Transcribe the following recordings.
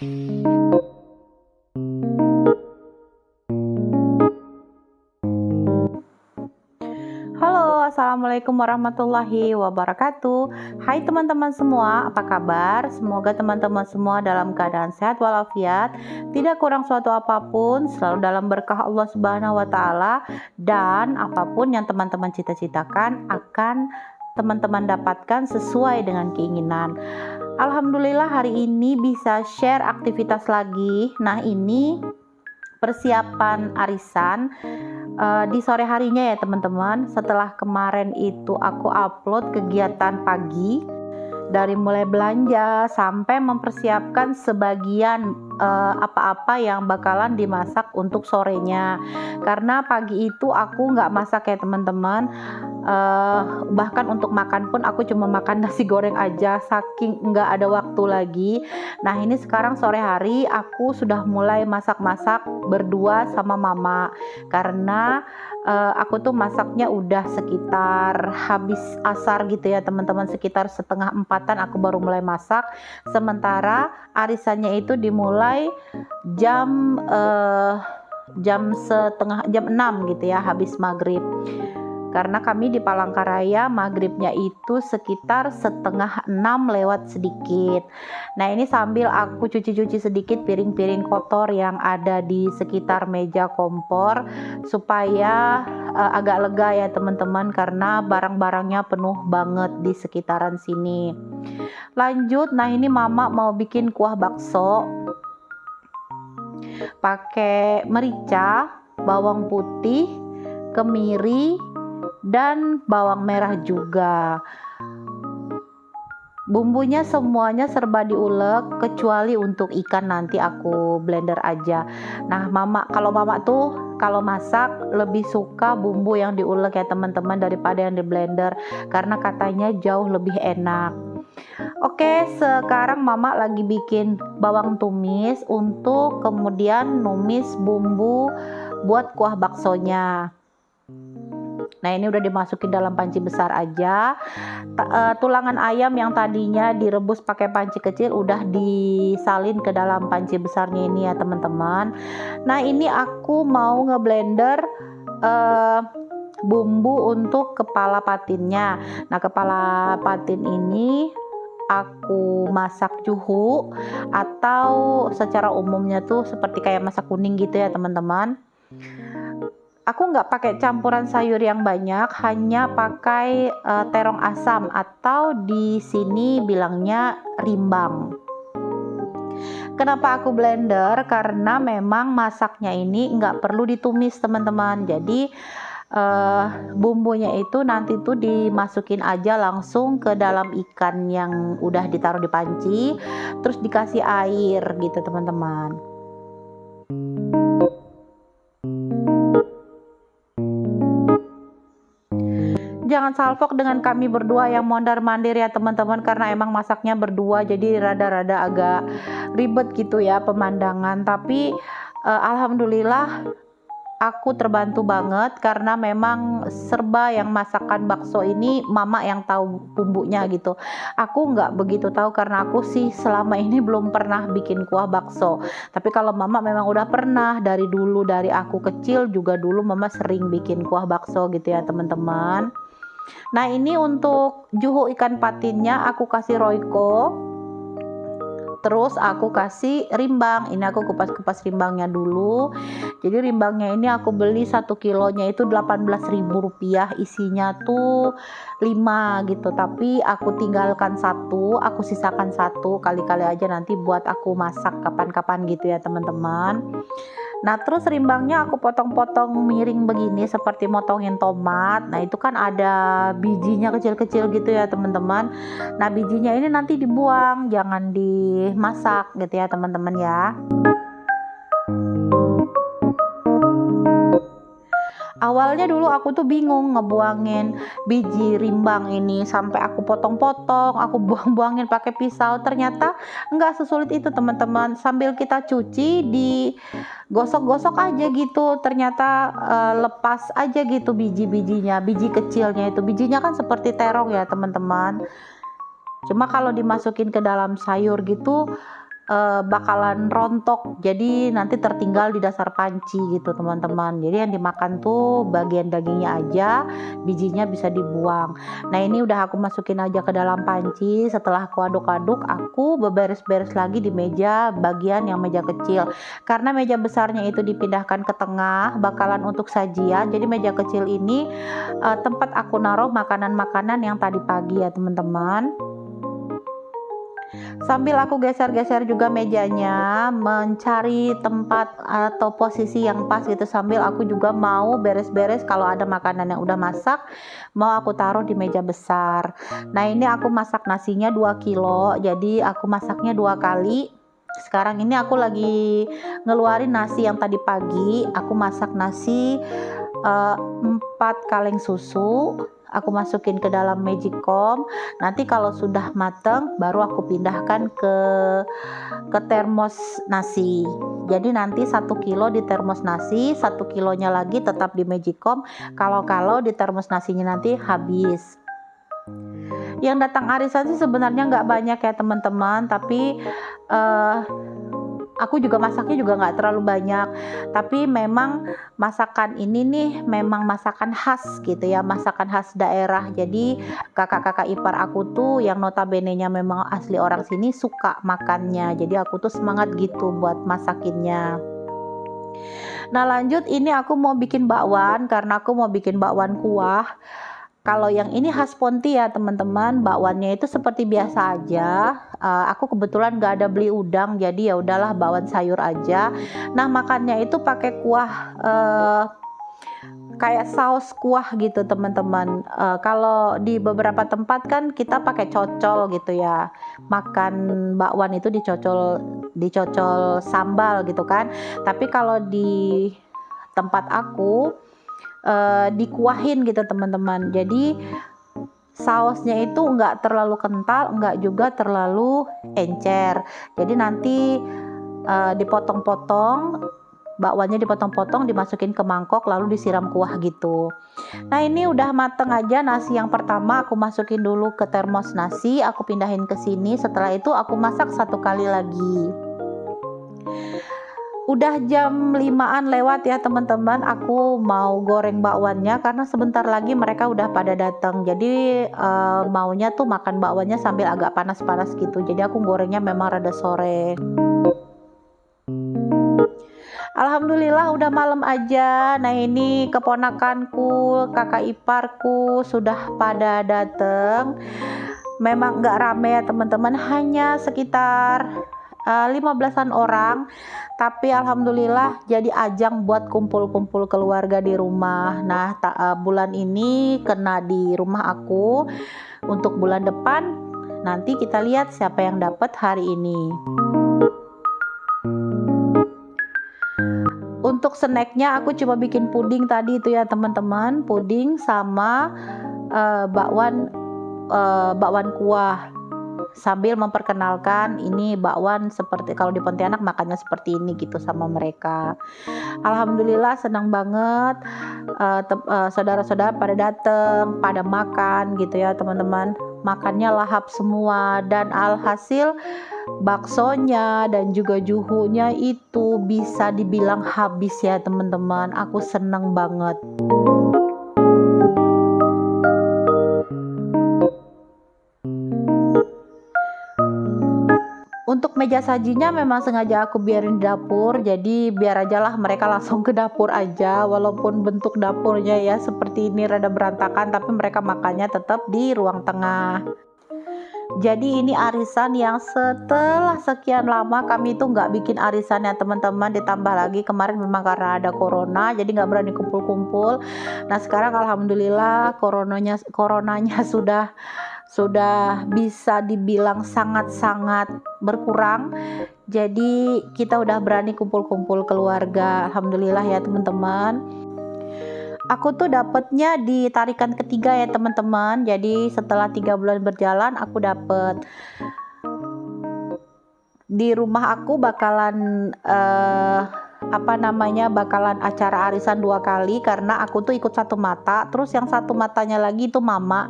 Halo, assalamualaikum warahmatullahi wabarakatuh. Hai teman-teman semua, apa kabar? Semoga teman-teman semua dalam keadaan sehat walafiat, tidak kurang suatu apapun, selalu dalam berkah Allah Subhanahu wa Ta'ala, dan apapun yang teman-teman cita-citakan akan teman-teman dapatkan sesuai dengan keinginan. Alhamdulillah hari ini bisa share aktivitas lagi. Nah, ini persiapan arisan di sore harinya ya teman-teman. Setelah kemarin itu aku upload kegiatan pagi, dari mulai belanja sampai mempersiapkan sebagian apa-apa yang bakalan dimasak untuk sorenya. Karena pagi itu aku nggak masak ya teman-teman. Bahkan untuk makan pun aku cuma makan nasi goreng aja, saking nggak ada waktu lagi. Nah ini sekarang sore hari aku sudah mulai masak-masak berdua sama mama, karena aku tuh masaknya udah sekitar habis asar gitu ya teman-teman, sekitar setengah empatan aku baru mulai masak. Sementara arisannya itu dimulai jam 6 gitu ya, habis maghrib. Karena kami di Palangkaraya maghribnya itu sekitar setengah 6 lewat sedikit. Nah ini sambil aku cuci-cuci sedikit piring-piring kotor yang ada di sekitar meja kompor, supaya agak lega ya teman-teman, karena barang-barangnya penuh banget di sekitaran sini. Lanjut, nah ini mama mau bikin kuah bakso pakai merica, bawang putih, kemiri, dan bawang merah juga. Bumbunya semuanya serba diulek kecuali untuk ikan, nanti aku blender aja. Nah kalau mama tuh kalau masak lebih suka bumbu yang diulek ya teman-teman daripada yang di blender, karena katanya jauh lebih enak. Oke, sekarang mama lagi bikin bawang tumis untuk kemudian numis bumbu buat kuah baksonya. Nah ini udah dimasukin dalam panci besar aja. Tulangan ayam yang tadinya direbus pakai panci kecil udah disalin ke dalam panci besarnya ini ya teman-teman. Nah ini aku mau ngeblender bumbu untuk kepala patinnya. Nah kepala patin ini aku masak juhu, atau secara umumnya tuh seperti kayak masak kuning gitu ya teman-teman. Aku nggak pakai campuran sayur yang banyak, hanya pakai terong asam atau di sini bilangnya rimbang. Kenapa aku blender? Karena memang masaknya ini nggak perlu ditumis teman-teman. Jadi bumbunya itu nanti tuh dimasukin aja langsung ke dalam ikan yang udah ditaruh di panci, terus dikasih air gitu teman-teman. Jangan salfok dengan kami berdua yang mondar-mandir ya teman-teman, karena emang masaknya berdua jadi rada-rada agak ribet gitu ya pemandangan. Tapi alhamdulillah aku terbantu banget, karena memang serba yang masakan bakso ini mama yang tahu bumbunya gitu. Aku nggak begitu tahu karena aku sih selama ini belum pernah bikin kuah bakso. Tapi kalau mama memang udah pernah dari dulu, dari aku kecil juga dulu mama sering bikin kuah bakso gitu ya teman-teman. Nah ini untuk juhu ikan patinnya aku kasih royco, terus aku kasih rimbang. Ini aku kupas-kupas rimbangnya dulu. Jadi rimbangnya ini aku beli 1 kilonya itu Rp18.000, isinya tuh 5 gitu. Tapi aku tinggalkan 1, aku sisakan 1, kali-kali aja nanti buat aku masak kapan-kapan gitu ya teman-teman. Nah terus rimbangnya aku potong-potong miring begini seperti motongin tomat. Nah itu kan ada bijinya kecil-kecil gitu ya teman-teman. Nah bijinya ini nanti dibuang, jangan dimasak gitu ya teman-teman ya. Awalnya dulu aku tuh bingung ngebuangin biji rimbang ini, sampai aku potong-potong, aku buang-buangin pakai pisau. Ternyata nggak sesulit itu teman-teman. Sambil kita cuci, digosok-gosok aja gitu. Ternyata lepas aja gitu biji-bijinya, biji kecilnya itu. Bijinya kan seperti terong ya teman-teman. Cuma kalau dimasukin ke dalam sayur gitu bakalan rontok, jadi nanti tertinggal di dasar panci gitu teman-teman. Jadi yang dimakan tuh bagian dagingnya aja, bijinya bisa dibuang. Nah ini udah aku masukin aja ke dalam panci. Setelah aku aduk-aduk, aku beberes-beres lagi di meja bagian yang meja kecil, karena meja besarnya itu dipindahkan ke tengah bakalan untuk sajian. Jadi meja kecil ini tempat aku naruh makanan-makanan yang tadi pagi ya teman-teman. Sambil aku geser-geser juga mejanya, mencari tempat atau posisi yang pas gitu, sambil aku juga mau beres-beres kalau ada makanan yang udah masak mau aku taruh di meja besar. Nah ini aku masak nasinya 2 kilo, jadi aku masaknya 2 kali. Sekarang ini aku lagi ngeluarin nasi yang tadi pagi. Aku masak nasi 4 kaleng susu, aku masukin ke dalam magicom. Nanti kalau sudah mateng baru aku pindahkan ke termos nasi. Jadi nanti 1 kilo di termos nasi, 1 kilonya lagi tetap di magicom. Kalau di termos nasinya nanti habis. Yang datang arisan sih sebenarnya nggak banyak ya teman-teman, tapi aku juga masaknya juga nggak terlalu banyak, tapi memang masakan ini nih memang masakan khas gitu ya, masakan khas daerah. Jadi kakak-kakak ipar aku tuh yang notabene-nya memang asli orang sini suka makannya, jadi aku tuh semangat gitu buat masakinnya. Nah lanjut, ini aku mau bikin bakwan, karena aku mau bikin bakwan kuah. Kalau yang ini khas Ponti ya teman-teman, bakwannya itu seperti biasa aja. Aku kebetulan gak ada beli udang, jadi ya udahlah bakwan sayur aja. Nah makannya itu pakai kuah kayak saus kuah gitu teman-teman. Kalau di beberapa tempat kan kita pakai cocol gitu ya, makan bakwan itu dicocol sambal gitu kan. Tapi kalau di tempat aku dikuahin gitu teman-teman. Jadi sausnya itu enggak terlalu kental, enggak juga terlalu encer. Jadi nanti dipotong-potong, bakwannya dipotong-potong, dimasukin ke mangkok lalu disiram kuah gitu. Nah ini udah mateng aja nasi yang pertama, aku masukin dulu ke termos nasi, aku pindahin ke sini. Setelah itu aku masak 1 kali lagi. Udah jam 5-an lewat ya teman-teman, aku mau goreng bakwannya karena sebentar lagi mereka udah pada datang. Jadi maunya tuh makan bakwannya sambil agak panas-panas gitu. Jadi aku gorengnya memang rada sore. Alhamdulillah udah malam aja. Nah ini keponakanku, kakak iparku sudah pada datang. Memang nggak rame ya teman-teman, hanya sekitar 15-an orang, tapi alhamdulillah jadi ajang buat kumpul-kumpul keluarga di rumah. Nah bulan ini kena di rumah aku. Untuk bulan depan nanti kita lihat siapa yang dapat hari ini. Untuk snacknya aku coba bikin puding tadi itu ya teman-teman, puding sama bakwan kuah, sambil memperkenalkan ini bakwan seperti kalau di Pontianak makannya seperti ini gitu sama mereka. Alhamdulillah senang banget, saudara-saudara pada datang, pada makan gitu ya teman-teman. Makannya lahap semua, dan alhasil baksonya dan juga juhunya itu bisa dibilang habis ya teman-teman. Aku seneng banget. Untuk meja sajinya memang sengaja aku biarin di dapur, jadi biar aja lah mereka langsung ke dapur aja, walaupun bentuk dapurnya ya seperti ini rada berantakan, tapi mereka makannya tetap di ruang tengah. Jadi ini arisan yang setelah sekian lama kami itu nggak bikin arisan ya teman-teman, ditambah lagi kemarin memang karena ada corona jadi nggak berani kumpul-kumpul. Nah sekarang alhamdulillah coronanya sudah bisa dibilang sangat-sangat berkurang. Jadi kita udah berani kumpul-kumpul keluarga. Alhamdulillah ya teman-teman. Aku tuh dapetnya di tarikan ketiga ya teman-teman. Jadi setelah 3 bulan berjalan aku dapet. Di rumah aku bakalan bakalan acara arisan 2 kali, karena aku tuh ikut 1 mata, terus yang 1 matanya lagi itu mama.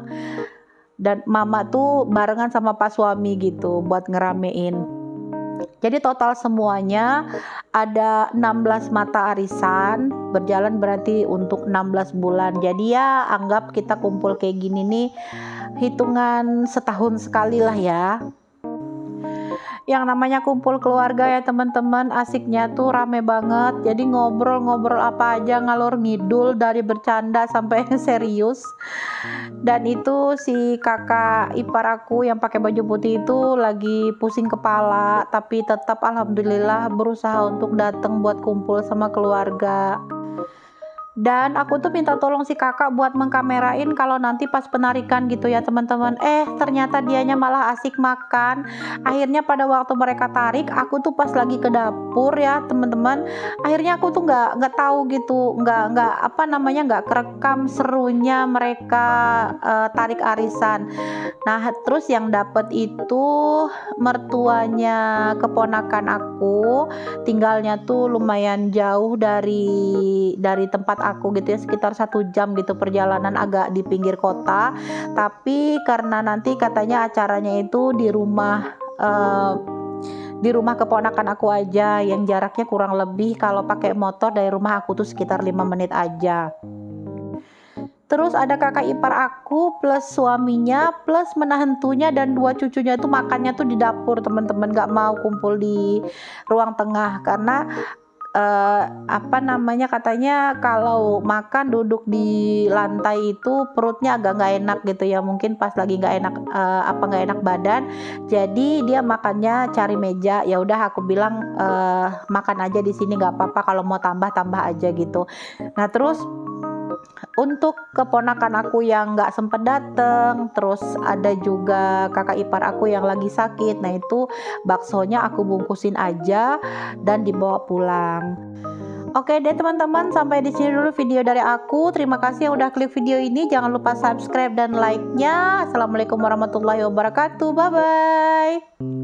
Dan mama tuh barengan sama pak suami gitu buat ngeramein. Jadi total semuanya ada 16 mata arisan, berjalan berarti untuk 16 bulan. Jadi ya anggap kita kumpul kayak gini nih hitungan setahun sekali lah ya. Yang namanya kumpul keluarga ya teman-teman, asiknya tuh rame banget. Jadi ngobrol-ngobrol apa aja, ngalor ngidul dari bercanda sampai serius. Dan itu si kakak ipar aku yang pakai baju putih itu lagi pusing kepala, tapi tetap alhamdulillah berusaha untuk datang buat kumpul sama keluarga. Dan aku tuh minta tolong si kakak buat mengkamerain kalau nanti pas penarikan gitu ya teman-teman. Ternyata dianya malah asik makan. Akhirnya pada waktu mereka tarik, aku tuh pas lagi ke dapur ya teman-teman. Akhirnya aku tuh nggak tahu gitu, nggak kerekam serunya mereka tarik arisan. Nah terus yang dapat itu mertuanya keponakan aku, tinggalnya tuh lumayan jauh dari tempat aku gitu ya, sekitar 1 jam gitu perjalanan, agak di pinggir kota. Tapi karena nanti katanya acaranya itu di rumah keponakan aku aja, yang jaraknya kurang lebih kalau pakai motor dari rumah aku tuh sekitar 5 menit aja. Terus ada kakak ipar aku plus suaminya plus menantunya dan 2 cucunya itu makannya tuh di dapur teman-teman, gak mau kumpul di ruang tengah karena katanya kalau makan duduk di lantai itu perutnya agak nggak enak gitu ya, mungkin pas lagi nggak enak badan, jadi dia makannya cari meja. Ya udah aku bilang makan aja di sini nggak apa-apa, kalau mau tambah aja gitu. Nah terus untuk keponakan aku yang nggak sempet dateng, terus ada juga kakak ipar aku yang lagi sakit. Nah itu baksonya aku bungkusin aja dan dibawa pulang. Oke deh teman-teman, sampai di sini dulu video dari aku. Terima kasih yang udah klik video ini. Jangan lupa subscribe dan like-nya. Assalamualaikum warahmatullahi wabarakatuh. Bye bye.